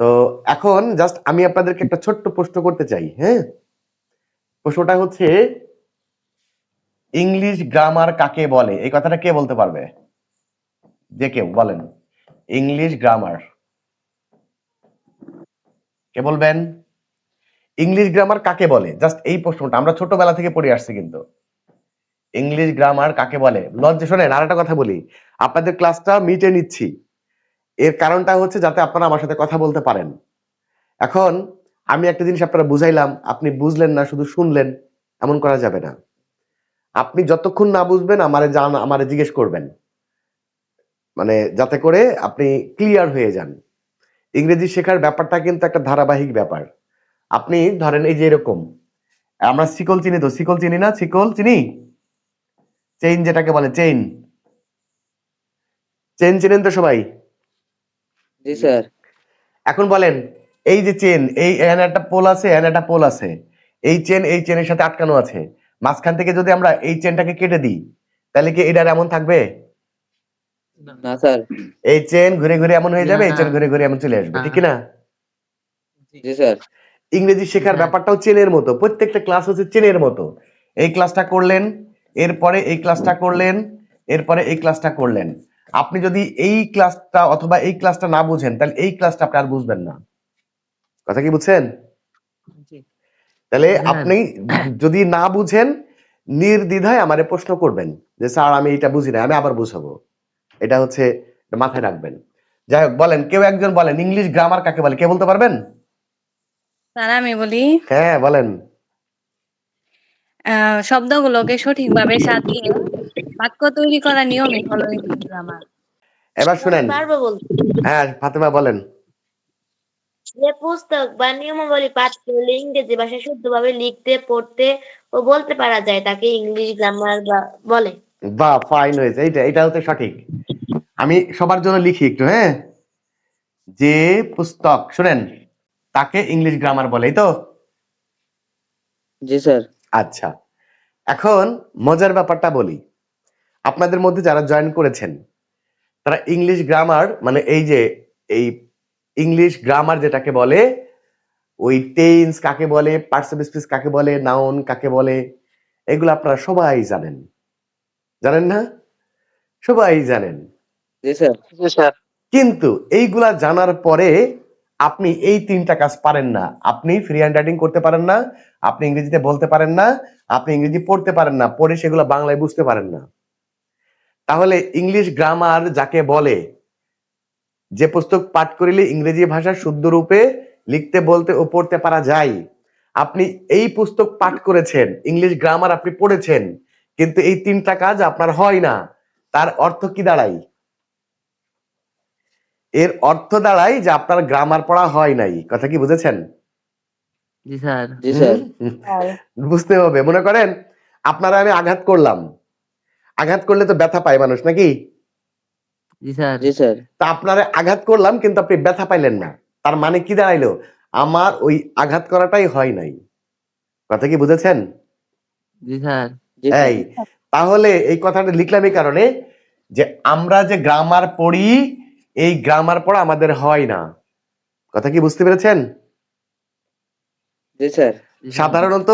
তো এখন জাস্ট আমি আপনাদেরকে একটা ছোট্ট প্রশ্ন করতে চাই, হ্যাঁ? প্রশ্নটা হচ্ছে ইংলিশ গ্রামার কাকে বলে? এই কথাটা কে বলতে পারবে? যে কেউ বলেন। ইংলিশ গ্রামার কে বলবেন? ইংলিশ গ্রামার কাকে বলে? জাস্ট এই প্রশ্নটা আমরা ছোটবেলা থেকে পড়ে আসছি কিন্তু। ইংলিশ গ্রামার কাকে বলে? লজ্জা শোনেন, আর একটা কথা বলি, আপনাদের ক্লাসটা মিটে নিচ্ছি। এর কারণটা হচ্ছে যাতে আপনারা আমার সাথে কথা বলতে পারেন। এখন আমি একটা জিনিস আপনারা বুঝাইলাম, আপনি বুঝলেন না, শুধু শুনলেন, এমন করা যাবে না। আপনি যতক্ষণ না বুঝবেন আমারে জিজ্ঞেস করবেন, মানে যাতে করে আপনি ক্লিয়ার হয়ে যান। ইংরেজি শেখার ব্যাপারটা কিন্তু একটা ধারাবাহিক ব্যাপার। আপনি ধরেন এই যে এরকম, আমরা শিকল চিনি তো, শিকল চিনি না? শিকল চিনি? চেইন যেটাকে বলে, চেইন। চেইন চিনেন তো সবাই? জি স্যার। এখন বলেন, এই যে চেন, এই এখানে একটা পোল আছে, এখানে একটা পোল আছে, এই চেন এই চেনের সাথে আটকানো আছে, মাঝখান থেকে যদি আমরা এই চেনটাকে কেটে দিই, তাহলে কি এটা এমন থাকবে? না স্যার। এই চেন ঘুরে ঘুরে এমন হয়ে যাবে, এই চেন ঘুরে ঘুরে এমন চলে আসবে, ঠিক কি না? জি স্যার। ইংরেজি শেখার ব্যাপারটাও চেনের মতো, প্রত্যেকটা ক্লাস হচ্ছে চেনের মতো। এই ক্লাসটা করলেন, এরপরে এই ক্লাসটা করলেন, এরপরে এই ক্লাসটা করলেন। আপনি যদি এই ক্লাসটা অথবা এই ক্লাসটা না বুঝেন, তাহলে এই ক্লাসটা আপনি আর বুঝবেন না। কথা কি বুঝছেন? তাহলে আপনি যদি না বুঝেন, নির্দ্বিধায় আমারে প্রশ্ন করবেন যে স্যার আমি এটা বুঝি না, আমি আবার বুঝাবো। এটা হচ্ছে মাথায় রাখবেন। যাই হোক, বলেন, কেউ একজন বলেন ইংলিশ গ্রামার কাকে বলে? কে বলতে পারবেন? স্যার আমি বলি, হ্যাঁ বলেন। শব্দগুলোকে সঠিকভাবে সাজিয়ে বাক্য তৈরি করার নিয়মই হলো ইংলিশ গ্রামার। এবার শুনেন। পারবো বলতে। হ্যাঁ ফাতেমা বলেন। যে পুস্তক বা নিয়মাবলী পাঠ করলে ইংরেজি ভাষায় শুদ্ধভাবে লিখতে, পড়তে ও বলতে পারা যায় তাকে ইংলিশ গ্রামার বলে। বাহ, ফাইন হয়েছে, এটা হচ্ছে সঠিক। আমি সবার জন্য লিখি একটু, হ্যাঁ? যে পুস্তক, শুনেন, তাকে ইংলিশ গ্রামার বলে, এই তো? জি স্যার। আচ্ছা, এখন মজার ব্যাপারটা বলি। আপনাদের মধ্যে যারা জয়েন করেছেন, তারা ইংলিশ গ্রামার মানে এই যে এই ইংলিশ গ্রামার যেটাকে বলে, ওই টেন্স কাকে বলে, পার্টস অফ স্পিচ কাকে বলে, নাউন কাকে বলে, এগুলো আপনারা সবাই জানেন। জানেন না? সবাই জানেন। জি স্যার। জি স্যার। কিন্তু এইগুলা জানার পরে আপনি এই তিনটা কাজ পারেন না। আপনি ফ্রি হ্যান্ড রাইটিং করতে পারেন না, আপনি ইংরেজিতে বলতে পারেন না, আপনি ইংরেজি পড়তে পারেন না, পড়ে সেগুলো বাংলায় বুঝতে পারেন না। তাহলে ইংলিশ গ্রামার যাকে বলে, যে পুস্তক পাঠ করিলে ইংরেজি ভাষা শুদ্ধ রূপে লিখতে, বলতে ও পড়তে পারা যায়, আপনি এই পুস্তক পাঠ করেছেন, ইংলিশ গ্রামার আপনি পড়েছেন, কিন্তু এই তিনটা কাজ আপনার হয় না। তার অর্থ কি দাঁড়ায়? এর অর্থ দাঁড়ায় যে আপনার গ্রামার পড়া হয় নাই। কথা কি বুঝেছেন? জি স্যার। জি স্যার। বুঝতে হবে। মনে করেন আপনারা আমি আঘাত করলাম, আঘাত করলে তো ব্যথা পায় মানুষ, নাকি? জি স্যার। জি স্যার। তা আপনারা আঘাত করলাম কিন্তু আপনি ব্যথা পাইলেন না, তার মানে কি দাঁড়াইলো? আমার ওই আঘাত করাটাই হয় নাই। কথা কি বুঝেছেন? জি স্যার। এই তাহলে এই কথাটা লিখলাম এই কারণে যে আমরা যে গ্রামার পড়ি, এই গ্রামার পড়া আমাদের হয় না। কথা কি বুঝতে পেরেছেন? জি স্যার। সাধারণত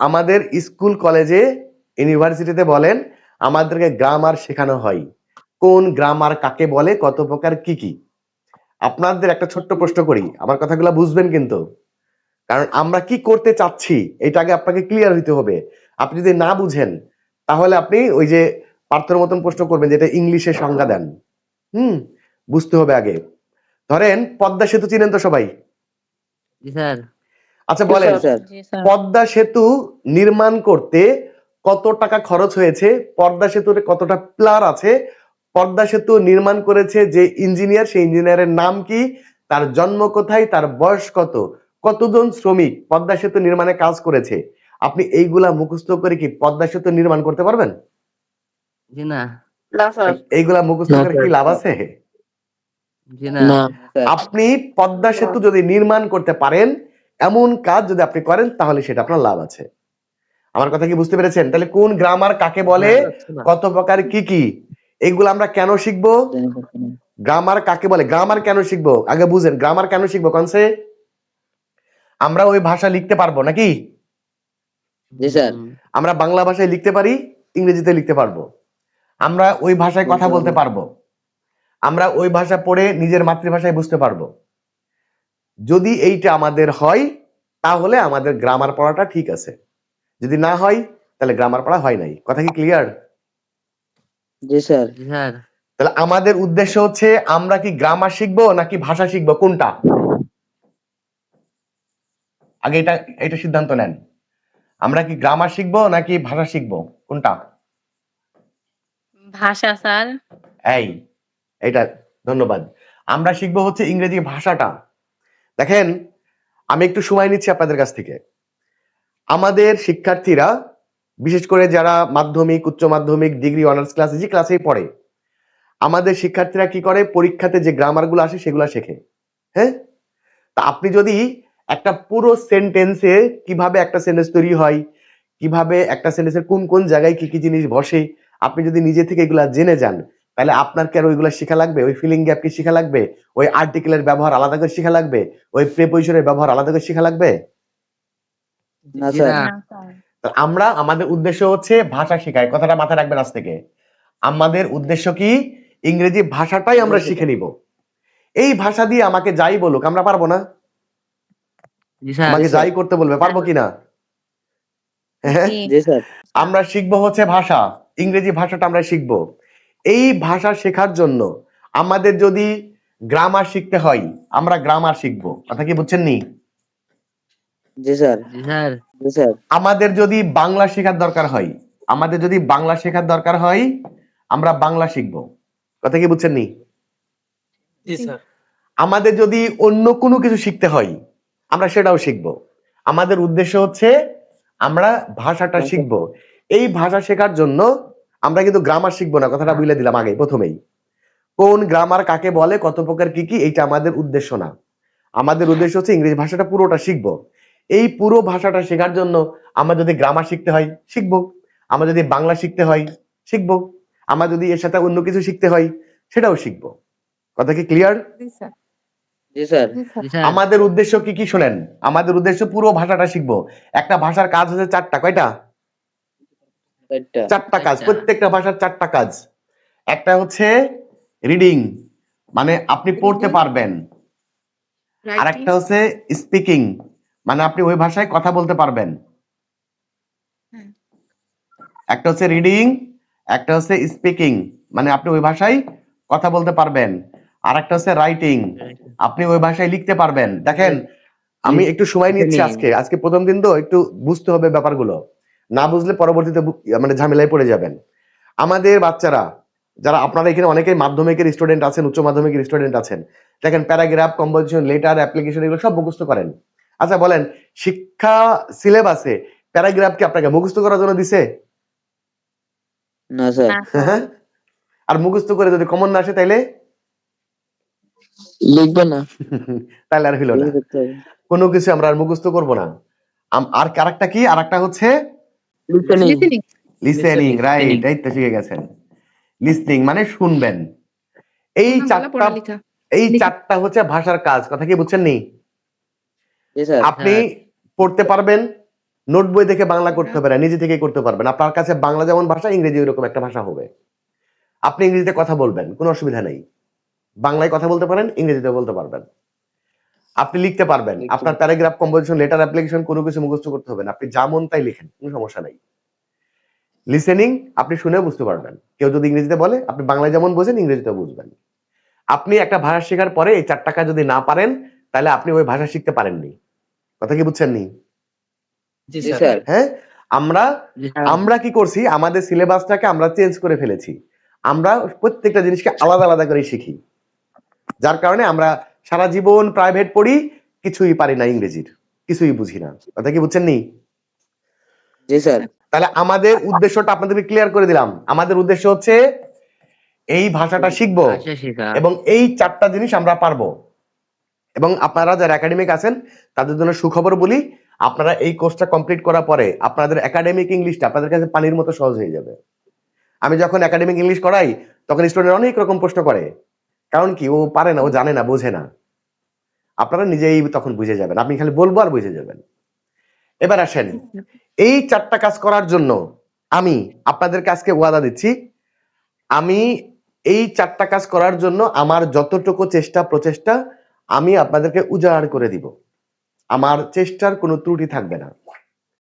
আমাদের স্কুল, কলেজে, ইউনিভার্সিটিতে বলেন, আমাদেরকে গ্রামার শেখানো হয়। কোন গ্রামার কাকে বলে, কত প্রকার, কি কি। আপনাদের একটা ছোট্ট প্রশ্ন করি, আমার কথাগুলো বুঝবেন কিন্তু, কারণ আমরা কি করতে চাচ্ছি এটা আগে আপনাকে ক্লিয়ার হইতে হবে। আপনি যদি না বুঝেন, তাহলে আপনি ওই যে পার্থর মতন প্রশ্ন করবেন যেটা ইংলিশে সংজ্ঞা দেন। বুঝতে হবে আগে। ধরেন পদ্মা সেতু চিনেন তো সবাই? জি স্যার। আচ্ছা বলেন, পদ্মা সেতু নির্মাণ করতে কত টাকা খরচ হয়েছে, পদ্মা সেতুতে কতটা পিলার আছে, পদ্মা সেতু নির্মাণ করেছে যে ইঞ্জিনিয়ার, সেই ইঞ্জিনিয়ারের নাম কি, তার জন্ম কোথায়, তার বয়স কত, কতজন শ্রমিক পদ্মা সেতু নির্মাণে কাজ করেছে, আপনি এইগুলা মুখস্থ করে কি পদ্মা সেতু নির্মাণ করতে পারবেন? জি না। এইগুলা মুখস্থ করে কি লাভ আছে? জি না। আপনি পদ্মা সেতু যদি নির্মাণ করতে পারেন, এমন কাজ যদি আপনি করেন, তাহলে সেটা আপনার লাভ আছে। আমার কথা কি বুঝতে পেরেছেন? তাহলে কোন গ্রামার কাকে বলে, কত প্রকার, কি কি, এগুলো আমরা কেন শিখবো? গ্রামার কাকে বলে? গ্রামার কেন শিখবো আগে বুঝেন। গ্রামার কেন শিখবো? কনসে আমরা ওই ভাষা লিখতে পারবো নাকি? জি স্যার। আমরা বাংলা ভাষায় লিখতে পারি, ইংরেজিতে লিখতে পারবো, আমরা ওই ভাষায় কথা বলতে পারবো, আমরা ওই ভাষা পড়ে নিজের মাতৃভাষায় বুঝতে পারবো। যদি এইটা আমাদের হয় তাহলে আমাদের গ্রামার পড়াটা ঠিক আছে, যদি না হয় তাহলে গ্রামার পড়া হয় নাই। কথা কি ক্লিয়ার? জি স্যার। জি স্যার। তাহলে আমাদের উদ্দেশ্য হচ্ছে আমরা কি গ্রামার শিখবো নাকি ভাষা শিখবো, কোনটা? আগে এটা এটা সিদ্ধান্ত নেন। আমরা কি গ্রামার শিখবো নাকি ভাষা শিখবো, কোনটা? ভাষা স্যার। এই এটা ধন্যবাদ। আমরা শিখবো হচ্ছে ইংরেজি ভাষাটা। দেখেন, আমি একটু সময় নিচ্ছি আপনাদের কাছ থেকে। আমাদের শিক্ষার্থীরা বিশেষ করে যারা মাধ্যমিক, উচ্চ মাধ্যমিক, ডিগ্রি, অনার্স ক্লাসে যে ক্লাসেই পড়ে, আমাদের শিক্ষার্থীরা কি করে, পরীক্ষাতে যে গ্রামার গুলো আসে সেগুলো শেখে। হ্যাঁ, তা আপনি যদি একটা পুরো সেন্টেন্সে কিভাবে একটা সেন্টেন্স তৈরি হয়, কিভাবে একটা সেন্টেন্সের কোন কোন জায়গায় কি কি জিনিস বসে, আপনি যদি নিজে থেকে এগুলা জেনে যান, তাহলে আপনার কি আর ওইগুলা শেখা লাগবে? ওই ফিলিং গ্যাপ কি শেখা লাগবে? ওই আর্টিকেলের ব্যবহার আলাদা করে শেখা লাগবে? ওই প্রিপোজিশনের ব্যবহার আলাদা করে শেখা লাগবে? না জি স্যার। না। না স্যার। তো আমরা আমাদের উদ্দেশ্য হচ্ছে ভাষা শেখায়, কথাটা মাথায় রাখবেন আজ থেকে। আমাদের উদ্দেশ্য কি? ইংরেজি ভাষাটাই আমরা শিখে নিব। এই ভাষা দিয়ে আমাকে যাই বলুক আমরা পারবো না? জি স্যার। আমাকে যাই করতে বলবে পারবো কিনা? হ্যাঁ, জি। জি স্যার। আমরা শিখবো হচ্ছে ভাষা, ইংরেজি ভাষাটা আমরা শিখবো। এই ভাষা শেখার জন্য আমাদের যদি গ্রামার শিখতে হয়, আমরা গ্রামার শিখবো। কথা কি বুঝছেন নি? জি স্যার। জি স্যার। জি স্যার। আমাদের যদি বাংলা শেখার দরকার হয়, আমাদের যদি বাংলা শেখার দরকার হয়, আমরা বাংলা শিখবো। কথা কি বুঝছেন নি? জি স্যার। আমাদের যদি অন্য কোনো কিছু শিখতে হয়, আমরা সেটাও শিখবো। আমাদের উদ্দেশ্য হচ্ছে আমরা ভাষাটা শিখবো। এই ভাষা শেখার জন্য আমরা কিন্তু গ্রামার শিখবো না, কথাটা বলে দিলাম আগে প্রথমেই। কোন গ্রামার কাকে বলে, কত প্রকার কি কি, এইটা আমাদের উদ্দেশ্য না। আমাদের উদ্দেশ্য হচ্ছে ইংরেজি ভাষাটা পুরোটা শিখবো। এই পুরো ভাষাটা শেখার জন্য আমরা যদি গ্রামার শিখতে হয় শিখবো, আমরা যদি বাংলা শিখতে হয় শিখবো, আমরা যদি এর সাথে অন্য কিছু শিখতে হয় সেটাও শিখবো। কথা কি ক্লিয়ার? জি স্যার। জি স্যার। আমাদের উদ্দেশ্য কি কি শোনেন, আমাদের উদ্দেশ্য পুরো ভাষাটা শিখবো। একটা ভাষার কাজ হচ্ছে চারটা, কয়টা? চারটা কাজ, প্রত্যেকটা ভাষার চারটা কাজ। একটা হচ্ছে রিডিং, মানে আপনি পড়তে পারবেন। আর একটা হচ্ছে স্পিকিং, মানে আপনি ওই ভাষায় কথা বলতে পারবেন। একটা হচ্ছে রিডিং, একটা হচ্ছে স্পিকিং, মানে আপনি ওই ভাষায় কথা বলতে পারবেন। আর একটা হচ্ছে রাইটিং, আপনি ওই ভাষায় লিখতে পারবেন। দেখেন, আমি একটু সময় নিচ্ছি আজকে, আজকে প্রথম দিন তো একটু বুঝতে হবে ব্যাপারগুলো, না বুঝলে পরবর্তীতে মানে ঝামেলায় পড়ে যাবেন। আমাদের বাচ্চারা যারা, আপনারা এখানে অনেকেই মাধ্যমিকের স্টুডেন্ট আছেন, উচ্চ মাধ্যমিকের স্টুডেন্ট আছেন, দেখেন প্যারাগ্রাফ, কম্পোজিশন, লেটার, অ্যাপ্লিকেশন এগুলো সব মুখস্থ করেন। আচ্ছা বলেন, শিক্ষা সিলেবাসে প্যারাগ্রাফ কি আপনাকে মুখস্থ করার জন্য দিছে? না স্যার। না স্যার। আর মুখস্থ করে যদি কমন না আসে তাইলে লিখবে না। তাহলে আর হইল না। কোনো কিছু আমরা আর মুখস্থ করব না। আর আরেকটা কি, আরেকটা হচ্ছে লিসেনিং। লিসেনিং, রাইট, এই তো শিখে গেছেন। লিসনিং মানে শুনবেন। এই চারটা, এই চারটা হচ্ছে ভাষার কাজ। কথা কি বুঝছেন নি? জি স্যার। আপনি পড়তে পারবেন, নোট বই দেখে বাংলা করতে হবে না, নিজে থেকেই করতে পারবেন। আপনার কাছে বাংলা যেমন ভাষা, ইংরেজি ওইরকম একটা ভাষা হবে। আপনি ইংরেজিতে কথা বলবেন, কোনো অসুবিধা নেই। বাংলায় কথা বলতে পারেন, ইংরেজিতে বলতে পারবেন। আপনি লিখতে পারবেন, আপনার প্যারাগ্রাফ, কম্পোজিশন, লেটার, অ্যাপ্লিকেশন কোনো কিছু মুখস্থ করতে হবে না, আপনি যা মন তাই লিখেন, কোনো সমস্যা নাই। লিসেনিং, আপনি শুনেও বুঝতে পারবেন। কেউ যদি ইংরেজিতে বলে, আপনি বাংলায় যেমন বোঝেন ইংরেজিতেও বুঝবেন। আপনি একটা ভাষা শেখার পরে এই চারটা কাজ যদি না পারেন, তাহলে আপনি ওই ভাষা শিখতে পারেননি। কথা কি বুঝছেন নি? জি জি স্যার। স্যার। হ্যাঁ, আমরা কি করছি, আমাদের সিলেবাসটাকে আমরা চেঞ্জ করে ফেলেছি। আমরা প্রত্যেকটা জিনিসকে আলাদা আলাদা করে শিখি, যার কারণে আমরা সারা জীবন প্রাইভেট পড়ি, কিছুই পারি না ইংরেজির, কিছুই বুঝি না। কথা কি বুঝছেন নি? জি স্যার। তাহলে আমাদের উদ্দেশ্যটা আপনাদেরকে ক্লিয়ার করে দিলাম। আমাদের উদ্দেশ্য হচ্ছে এই ভাষাটা শিখবো ভাষা শেখা। এবং এই চারটা জিনিস আমরা পারবো। এবং আপনারা যারা একাডেমিক আছেন তাদের জন্য সুখবর বলি, আপনারা এই কোর্সটা কমপ্লিট করার পরে আপনাদের একাডেমিক ইংলিশটা আপনাদের কাছে পানির মতো সহজ হয়ে যাবে। আমি যখন একাডেমিক ইংলিশ করাই তখন স্টুডেন্ট অনেক রকম প্রশ্ন করে, কারণ কি ও পারে না, ও জানে না, বোঝে না। আপনারা নিজেই তখন বুঝে যাবেন, আপনি খালি বলবো আর বুঝে যাবেন। এবার আসেন, এই 4টা কাজ করার জন্য আমি আপনাদেরকে আজকে ওয়াদা দিচ্ছি, আমি এই 4টা কাজ করার জন্য আমার যতটুকু চেষ্টা প্রচেষ্টা আমি আপনাদেরকে উজাড় করে দিব। আমার চেষ্টার কোনো ত্রুটি থাকবে না।